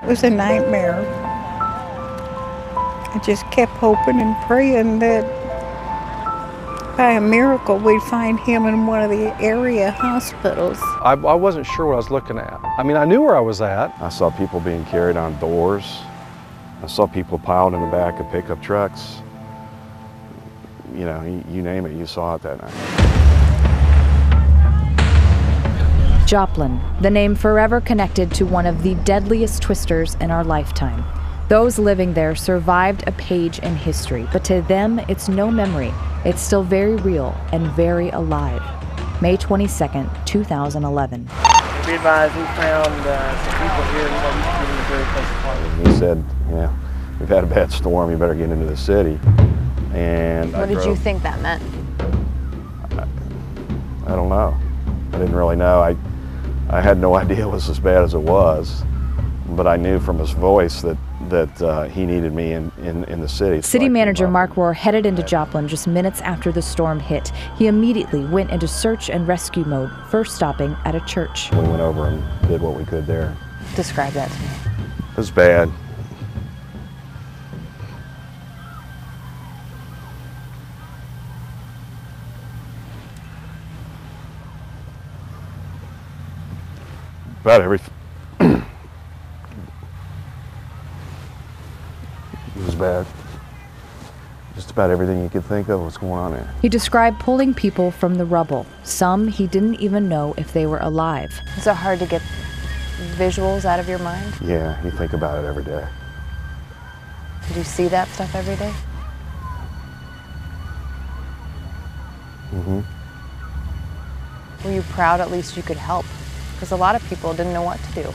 It was a nightmare. I just kept hoping and praying that by a miracle we'd find him in one of the area hospitals. I wasn't sure what I was looking at. I mean, I knew where I was at. I saw people being carried on doors. I saw people piled in the back of pickup trucks. You know, you name it, you saw it that night. Joplin, the name forever connected to one of the deadliest twisters in our lifetime. Those living there survived a page in history, but to them, it's no memory. It's still very real and very alive. May 22nd, 2011. Be advised, we found some people here in what used to be in the very close apartment. He said, yeah, we've had a bad storm, you better get into the city. And what did you think that meant? I don't know. I didn't really know. I had no idea it was as bad as it was, but I knew from his voice that he needed me in the city. City Manager Mark Rohr headed into Joplin just minutes after the storm hit. He immediately went into search and rescue mode, first stopping at a church. We went over and did what we could there. Describe that to me. It was bad. About everything. It was bad. Just about everything you could think of was going on there. He described pulling people from the rubble. Some he didn't even know if they were alive. Is it hard to get visuals out of your mind? Yeah, you think about it every day. Did you see that stuff every day? Mm-hmm. Were you proud at least you could help? Because a lot of people didn't know what to do.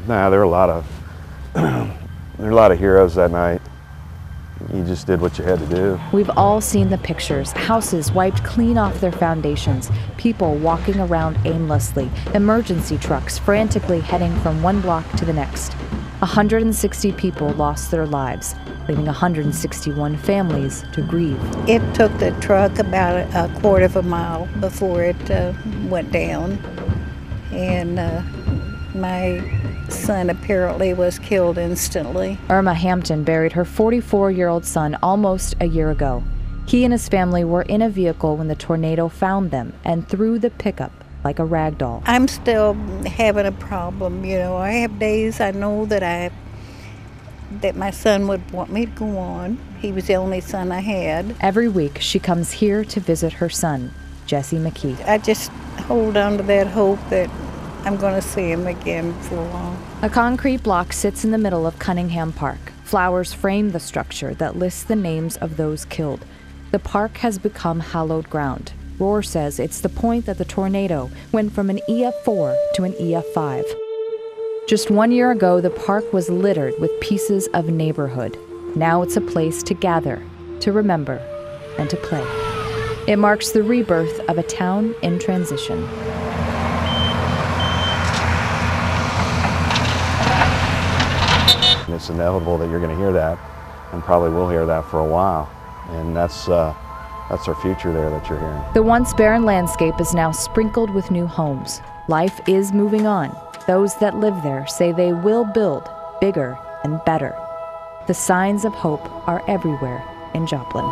Nah, there were a lot of heroes that night. You just did what you had to do. We've all seen the pictures. Houses wiped clean off their foundations. People walking around aimlessly. Emergency trucks frantically heading from one block to the next. 160 people lost their lives, leaving 161 families to grieve. It took the truck about a quarter of a mile before it went down. And my son apparently was killed instantly. Irma Hampton buried her 44-year-old son almost a year ago. He and his family were in a vehicle when the tornado found them and threw the pickup like a rag doll. I'm still having a problem, you know. I have days I know that my son would want me to go on. He was the only son I had. Every week she comes here to visit her son, Jesse McKee. I just hold on to that hope that I'm going to see him again for long. A concrete block sits in the middle of Cunningham Park. Flowers frame the structure that lists the names of those killed. The park has become hallowed ground. Rohr says it's the point that the tornado went from an EF4 to an EF5. Just 1 year ago, the park was littered with pieces of neighborhood. Now it's a place to gather, to remember, and to play. It marks the rebirth of a town in transition. It's inevitable that you're going to hear that, and probably will hear that for a while. And that's our future there that you're hearing. The once barren landscape is now sprinkled with new homes. Life is moving on. Those that live there say they will build bigger and better. The signs of hope are everywhere in Joplin.